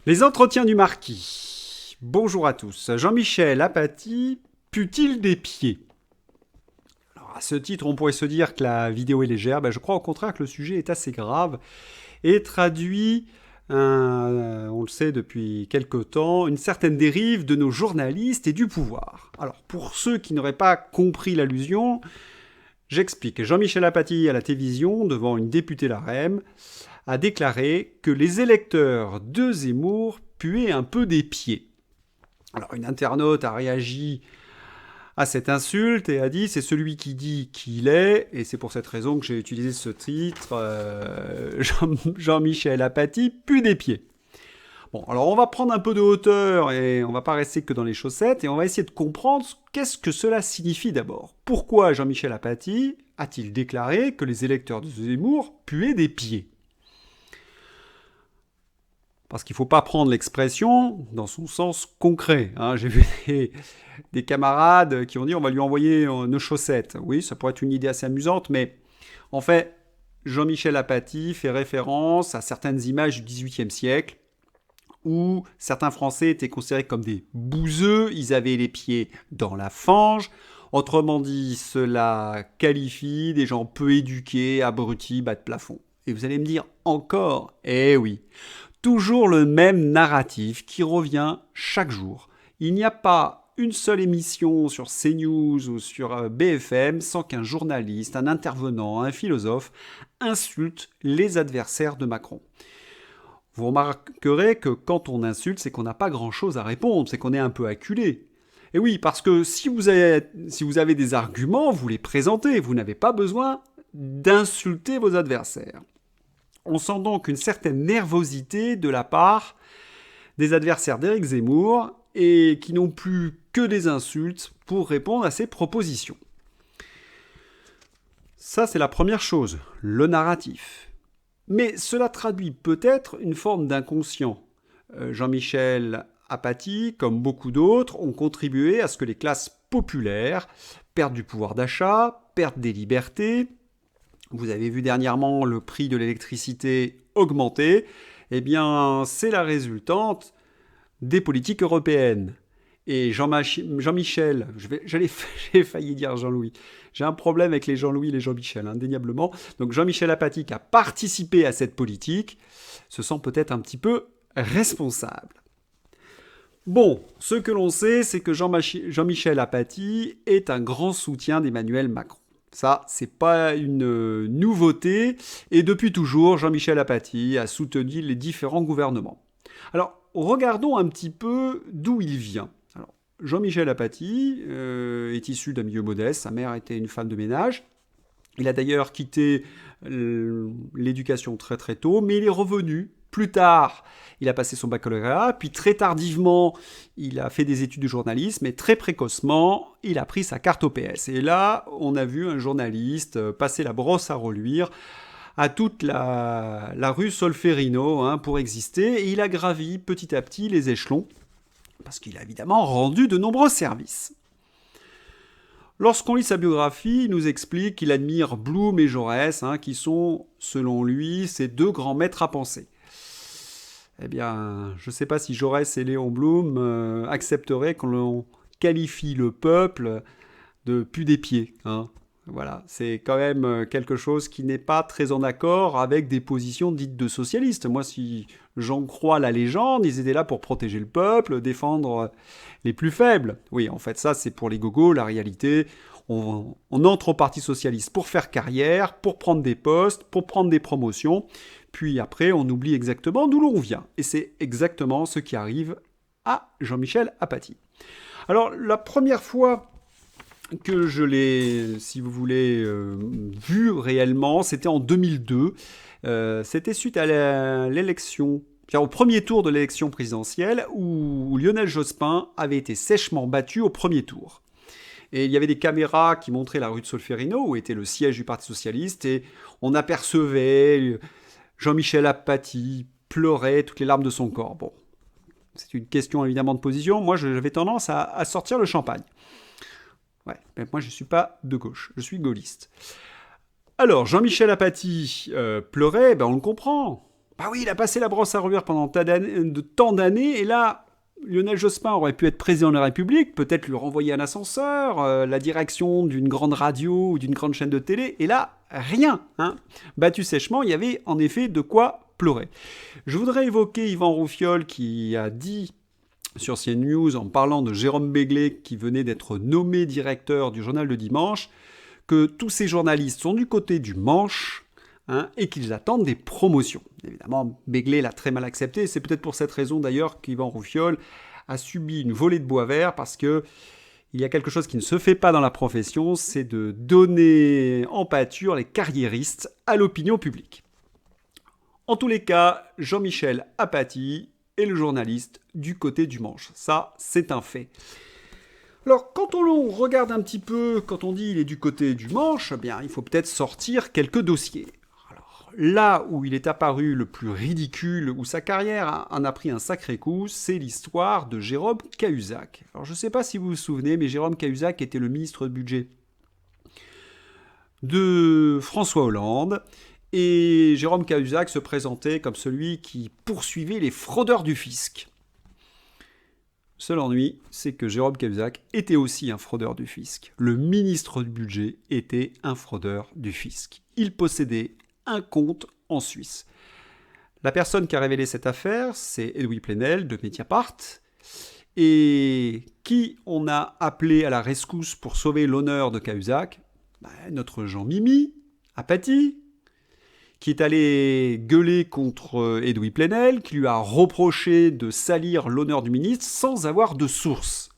Les entretiens du marquis. Bonjour à tous. Jean-Michel Apathy pue-t-il des pieds? Alors, à ce titre, on pourrait se dire que la vidéo est légère. Je crois au contraire que le sujet est assez grave et traduit, on le sait depuis quelque temps, une certaine dérive de nos journalistes et du pouvoir. Alors, pour ceux qui n'auraient pas compris l'allusion, j'explique. Jean-Michel Apathy, à la télévision, devant une députée LaREM, a déclaré que les électeurs de Zemmour puaient un peu des pieds. Alors une internaute a réagi à cette insulte et a dit c'est celui qui dit qui il est, et c'est pour cette raison que j'ai utilisé ce titre, Jean-Michel Apathy pue des pieds. Bon, alors on va prendre un peu de hauteur et on va pas rester que dans les chaussettes et on va essayer de comprendre qu'est-ce que cela signifie d'abord. Pourquoi Jean-Michel Apathy a-t-il déclaré que les électeurs de Zemmour puaient des pieds ? Parce qu'il ne faut pas prendre l'expression dans son sens concret. J'ai vu des camarades qui ont dit on va lui envoyer nos chaussettes. Oui, ça pourrait être une idée assez amusante, mais en fait, Jean-Michel Apathy fait référence à certaines images du XVIIIe siècle où certains Français étaient considérés comme des bouseux, ils avaient les pieds dans la fange. Autrement dit, cela qualifie des gens peu éduqués, abrutis, bas de plafond. Et vous allez me dire encore, eh oui, toujours le même narratif qui revient chaque jour. Il n'y a pas une seule émission sur CNews ou sur BFM sans qu'un journaliste, un intervenant, un philosophe insulte les adversaires de Macron. Vous remarquerez que quand on insulte, c'est qu'on n'a pas grand-chose à répondre, c'est qu'on est un peu acculé. Et oui, parce que si vous avez des arguments, vous les présentez, vous n'avez pas besoin d'insulter vos adversaires. On sent donc une certaine nervosité de la part des adversaires d'Éric Zemmour et qui n'ont plus que des insultes pour répondre à ses propositions. Ça, c'est la première chose, le narratif. Mais cela traduit peut-être une forme d'inconscient. Jean-Michel Apathy, comme beaucoup d'autres, ont contribué à ce que les classes populaires perdent du pouvoir d'achat, perdent des libertés. Vous avez vu dernièrement le prix de l'électricité augmenter. Eh bien, c'est la résultante des politiques européennes. Et Jean-Michel, j'ai failli dire Jean-Louis. J'ai un problème avec les Jean-Louis et les Jean-Michel, indéniablement. Donc Jean-Michel Apathy qui a participé à cette politique se sent peut-être un petit peu responsable. Bon, ce que l'on sait, c'est que Jean-Michel Apathy est un grand soutien d'Emmanuel Macron. Ça, c'est pas une nouveauté. Et depuis toujours, Jean-Michel Apathy a soutenu les différents gouvernements. Alors, regardons un petit peu d'où il vient. Alors, Jean-Michel Apathy est issu d'un milieu modeste. Sa mère était une femme de ménage. Il a d'ailleurs quitté l'éducation très très tôt, mais il est revenu plus tard. Il a passé son baccalauréat, puis très tardivement, il a fait des études de journalisme, et très précocement, il a pris sa carte au PS. Et là, on a vu un journaliste passer la brosse à reluire à toute la rue Solferino pour exister, et il a gravi petit à petit les échelons, parce qu'il a évidemment rendu de nombreux services. Lorsqu'on lit sa biographie, il nous explique qu'il admire Blum et Jaurès, qui sont, selon lui, ses deux grands maîtres à penser. Eh bien, je ne sais pas si Jaurès et Léon Blum accepteraient qu'on qualifie le peuple de pu des pieds. Voilà, c'est quand même quelque chose qui n'est pas très en accord avec des positions dites de socialistes. Moi, si j'en crois la légende, ils étaient là pour protéger le peuple, défendre les plus faibles. Oui, en fait, ça, c'est pour les gogos. La réalité, on entre au Parti socialiste pour faire carrière, pour prendre des postes, pour prendre des promotions. Puis après, on oublie exactement d'où l'on vient. Et c'est exactement ce qui arrive à Jean-Michel Apathy. Alors, la première fois que je l'ai, si vous voulez, vu réellement, c'était en 2002. C'était suite à l'élection, au premier tour de l'élection présidentielle, où Lionel Jospin avait été sèchement battu au premier tour. Et il y avait des caméras qui montraient la rue de Solferino, où était le siège du Parti socialiste, et on apercevait Jean-Michel Apathy pleurer toutes les larmes de son corps. Bon, c'est une question évidemment de position. Moi, j'avais tendance à sortir le champagne. Ouais, mais moi je ne suis pas de gauche, je suis gaulliste. Alors, Jean-Michel Apathy pleurait, on le comprend. bah oui, il a passé la brosse à reluire pendant tant d'années, et là, Lionel Jospin aurait pu être président de la République, peut-être lui renvoyer un ascenseur, la direction d'une grande radio ou d'une grande chaîne de télé, et là, rien. Hein. Battu sèchement, il y avait en effet de quoi pleurer. Je voudrais évoquer Yvan Roufiol qui a dit sur CNews, en parlant de Jérôme Béglé, qui venait d'être nommé directeur du journal de dimanche, que tous ces journalistes sont du côté du manche, et qu'ils attendent des promotions. Évidemment, Béglé l'a très mal accepté, c'est peut-être pour cette raison d'ailleurs qu'Yvan Roufiol a subi une volée de bois vert, parce que il y a quelque chose qui ne se fait pas dans la profession, c'est de donner en pâture les carriéristes à l'opinion publique. En tous les cas, Jean-Michel Apathy est le journaliste du côté du manche. Ça, c'est un fait. Alors, quand on regarde un petit peu, quand on dit il est du côté du manche, eh bien, il faut peut-être sortir quelques dossiers. Alors, là où il est apparu le plus ridicule, où sa carrière en a pris un sacré coup, c'est l'histoire de Jérôme Cahuzac. Alors, je ne sais pas si vous vous souvenez, mais Jérôme Cahuzac était le ministre du budget de François Hollande. Et Jérôme Cahuzac se présentait comme celui qui poursuivait les fraudeurs du fisc. Seul ennui, c'est que Jérôme Cahuzac était aussi un fraudeur du fisc. Le ministre du budget était un fraudeur du fisc. Il possédait un compte en Suisse. La personne qui a révélé cette affaire, c'est Edoui Plenel de Mediapart, et qui on a appelé à la rescousse pour sauver l'honneur de Cahuzac, notre Jean-Mimi, Apathy, qui est allé gueuler contre Edoui Plenel, qui lui a reproché de salir l'honneur du ministre sans avoir de source.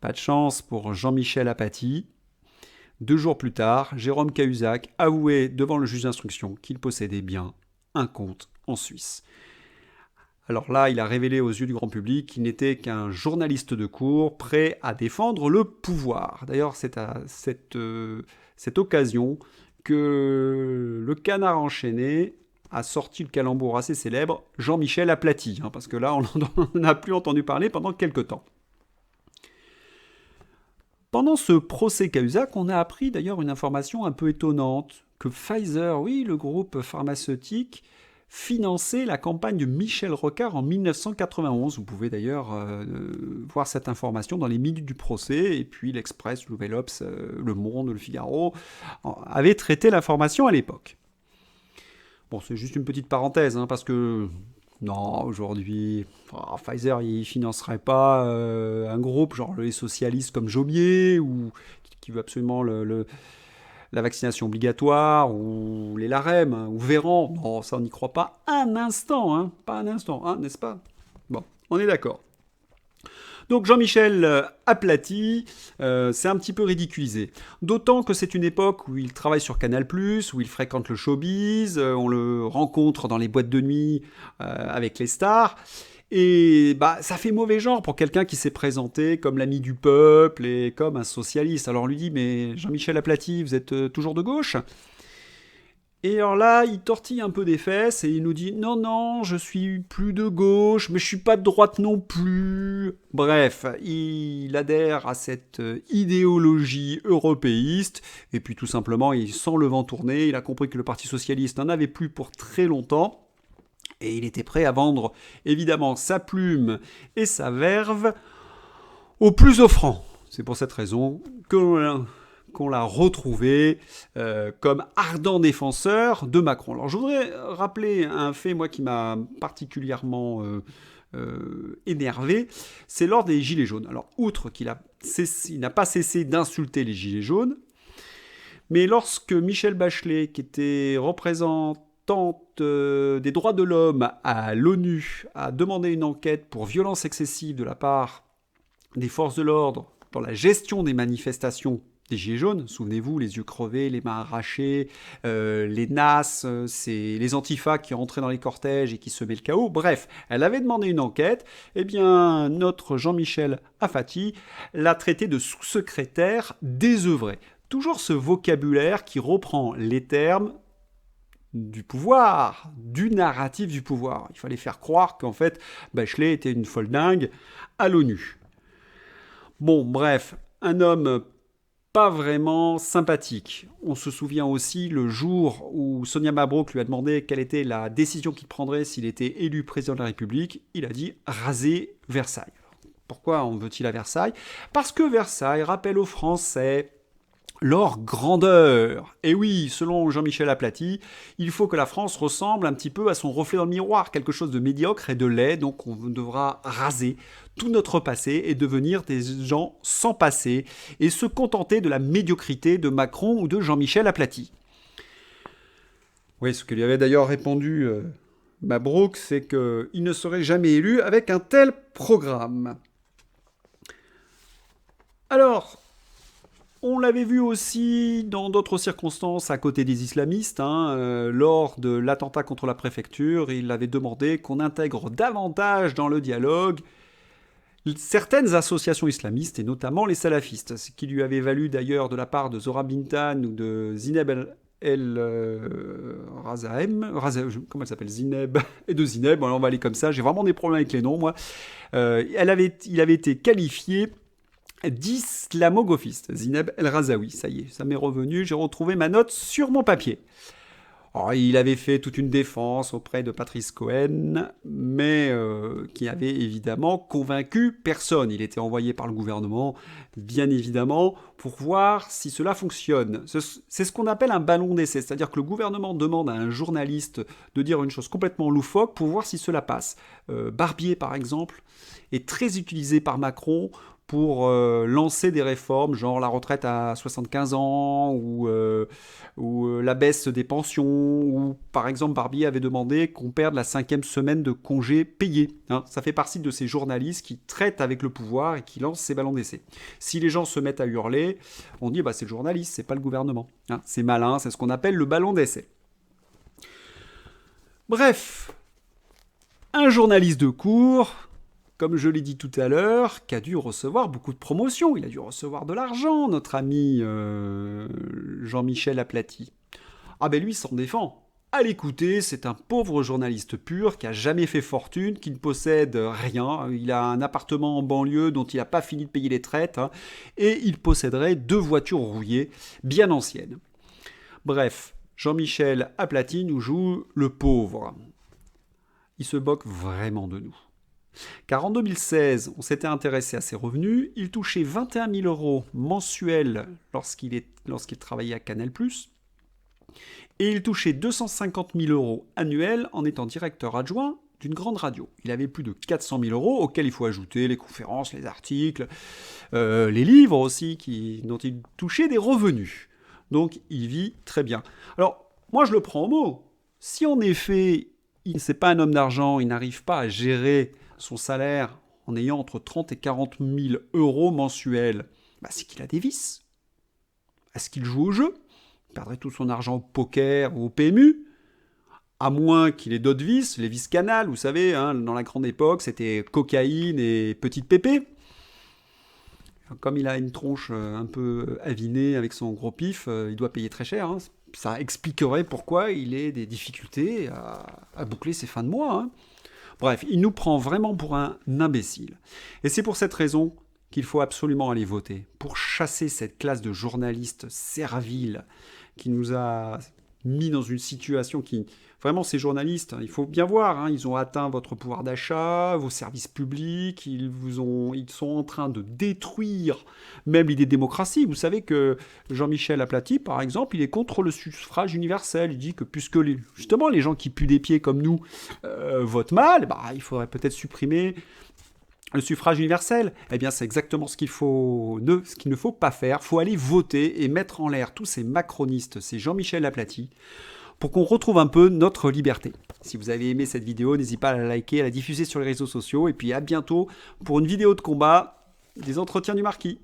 Pas de chance pour Jean-Michel Apathy. 2 jours plus tard, Jérôme Cahuzac avouait devant le juge d'instruction qu'il possédait bien un compte en Suisse. Alors là, il a révélé aux yeux du grand public qu'il n'était qu'un journaliste de cour prêt à défendre le pouvoir. D'ailleurs, c'est à cette occasion que le Canard enchaîné a sorti le calembour assez célèbre Jean-Michel Apathy, parce que là, on n'en a plus entendu parler pendant quelques temps. Pendant ce procès Cahuzac, on a appris d'ailleurs une information un peu étonnante, que Pfizer, oui, le groupe pharmaceutique, finançait la campagne de Michel Rocard en 1991. Vous pouvez d'ailleurs voir cette information dans les minutes du procès, et puis l'Express, le Nouvel Obs, Le Monde, Le Figaro avaient traité l'information à l'époque. Bon, c'est juste une petite parenthèse, parce que non, aujourd'hui, Pfizer, il ne financerait pas un groupe genre les socialistes comme Jomier, ou qui veut absolument la vaccination obligatoire, ou les LAREM, ou Véran. Non, ça, on n'y croit pas un instant, pas un instant, n'est-ce pas? Bon, on est d'accord. Donc Jean-Michel Apathy, c'est un petit peu ridiculisé. D'autant que c'est une époque où il travaille sur Canal+, où il fréquente le showbiz, on le rencontre dans les boîtes de nuit avec les stars. Et ça fait mauvais genre pour quelqu'un qui s'est présenté comme l'ami du peuple et comme un socialiste. Alors on lui dit, mais Jean-Michel Apathy, vous êtes toujours de gauche ? Et alors là, il tortille un peu des fesses et il nous dit, non, je suis plus de gauche, mais je suis pas de droite non plus. Bref, il adhère à cette idéologie européiste, et puis tout simplement, il sent le vent tourner, il a compris que le Parti Socialiste n'en avait plus pour très longtemps, et il était prêt à vendre, évidemment, sa plume et sa verve au plus offrant. C'est pour cette raison qu'on l'a retrouvé comme ardent défenseur de Macron. Alors je voudrais rappeler un fait, moi, qui m'a particulièrement énervé, c'est lors des Gilets jaunes. Alors, outre qu'il n'a pas cessé d'insulter les Gilets jaunes, mais lorsque Michelle Bachelet, qui était représentante des droits de l'homme à l'ONU, a demandé une enquête pour violence excessive de la part des forces de l'ordre dans la gestion des manifestations des Gilets jaunes, souvenez-vous, les yeux crevés, les mains arrachées, les NAS, c'est les antifas qui rentraient dans les cortèges et qui semaient le chaos. Bref, elle avait demandé une enquête. Eh bien, notre Jean-Michel Apathy l'a traité de sous-secrétaire désœuvré. Toujours ce vocabulaire qui reprend les termes du pouvoir, du narratif du pouvoir. Il fallait faire croire qu'en fait, Bachelet était une folle dingue à l'ONU. Bon, bref, un homme pas vraiment sympathique. On se souvient aussi le jour où Sonia Mabrouk lui a demandé quelle était la décision qu'il prendrait s'il était élu président de la République. Il a dit raser Versailles. Pourquoi en veut-il à Versailles ? Parce que Versailles rappelle aux Français leur grandeur. Et oui, selon Jean-Michel Aplathy, il faut que la France ressemble un petit peu à son reflet dans le miroir, quelque chose de médiocre et de laid, donc on devra raser tout notre passé et devenir des gens sans passé et se contenter de la médiocrité de Macron ou de Jean-Michel Aplathy. Oui, ce que lui avait d'ailleurs répondu Mabrouk, c'est qu'il ne serait jamais élu avec un tel programme. Alors, on l'avait vu aussi dans d'autres circonstances à côté des islamistes. Lors de l'attentat contre la préfecture, il avait demandé qu'on intègre davantage dans le dialogue certaines associations islamistes, et notamment les salafistes, ce qui lui avait valu d'ailleurs de la part de Zora Bintan ou de Zineb Razaem, comment elle s'appelle, Zineb, et de Zineb, bon, on va aller comme ça, j'ai vraiment des problèmes avec les noms, moi. Il avait été qualifié d'islamo-gauchiste, Zineb El Razaoui. Ça y est, ça m'est revenu, j'ai retrouvé ma note sur mon papier. Alors, il avait fait toute une défense auprès de Patrice Cohen, mais qui avait évidemment convaincu personne. Il était envoyé par le gouvernement, bien évidemment, pour voir si cela fonctionne. C'est ce qu'on appelle un ballon d'essai, c'est-à-dire que le gouvernement demande à un journaliste de dire une chose complètement loufoque pour voir si cela passe. Barbier, par exemple, est très utilisé par Macron pour lancer des réformes, genre la retraite à 75 ans, ou la baisse des pensions, ou par exemple Barbier avait demandé qu'on perde la 5e semaine de congé payé. Ça fait partie de ces journalistes qui traitent avec le pouvoir et qui lancent ces ballons d'essai. Si les gens se mettent à hurler, on dit c'est le journaliste, c'est pas le gouvernement. C'est malin, c'est ce qu'on appelle le ballon d'essai. Bref, un journaliste de cour, comme je l'ai dit tout à l'heure, qui a dû recevoir beaucoup de promotions. Il a dû recevoir de l'argent, notre ami Jean-Michel Aplathy. Ah ben lui, il s'en défend. À l'écouter, c'est un pauvre journaliste pur qui a jamais fait fortune, qui ne possède rien. Il a un appartement en banlieue dont il n'a pas fini de payer les traites, et il posséderait 2 voitures rouillées, bien anciennes. Bref, Jean-Michel Aplathy nous joue le pauvre. Il se moque vraiment de nous. Car en 2016, on s'était intéressé à ses revenus. Il touchait 21 000 euros mensuels lorsqu'il travaillait à Canal+. Et il touchait 250 000 euros annuels en étant directeur adjoint d'une grande radio. Il avait plus de 400 000 euros, auxquels il faut ajouter les conférences, les articles, les livres aussi, dont il touchait des revenus. Donc il vit très bien. Alors, moi je le prends au mot. Si en effet, il n'est pas un homme d'argent, il n'arrive pas à gérer son salaire en ayant entre 30 et 40 000 euros mensuels, c'est qu'il a des vices. Est-ce qu'il joue au jeu ? Il perdrait tout son argent au poker ou au PMU, à moins qu'il ait d'autres vices, les vices Canal, vous savez, dans la grande époque, c'était cocaïne et petite pépé. Comme il a une tronche un peu avinée avec son gros pif, il doit payer très cher. Ça expliquerait pourquoi il ait des difficultés à boucler ses fins de mois. Bref, il nous prend vraiment pour un imbécile. Et c'est pour cette raison qu'il faut absolument aller voter, pour chasser cette classe de journalistes serviles qui nous a mis dans une situation qui... Vraiment, ces journalistes, il faut bien voir, ils ont atteint votre pouvoir d'achat, vos services publics, ils sont en train de détruire même l'idée de démocratie. Vous savez que Jean-Michel Aplathy, par exemple, il est contre le suffrage universel. Il dit que puisque justement les gens qui puent des pieds comme nous votent mal, il faudrait peut-être supprimer le suffrage universel. Eh bien, c'est exactement ce qu'il ne faut pas faire. Il faut aller voter et mettre en l'air tous ces macronistes, ces Jean-Michel Aplathy, pour qu'on retrouve un peu notre liberté. Si vous avez aimé cette vidéo, n'hésitez pas à la liker, à la diffuser sur les réseaux sociaux, et puis à bientôt pour une vidéo de combat des entretiens du Marquis.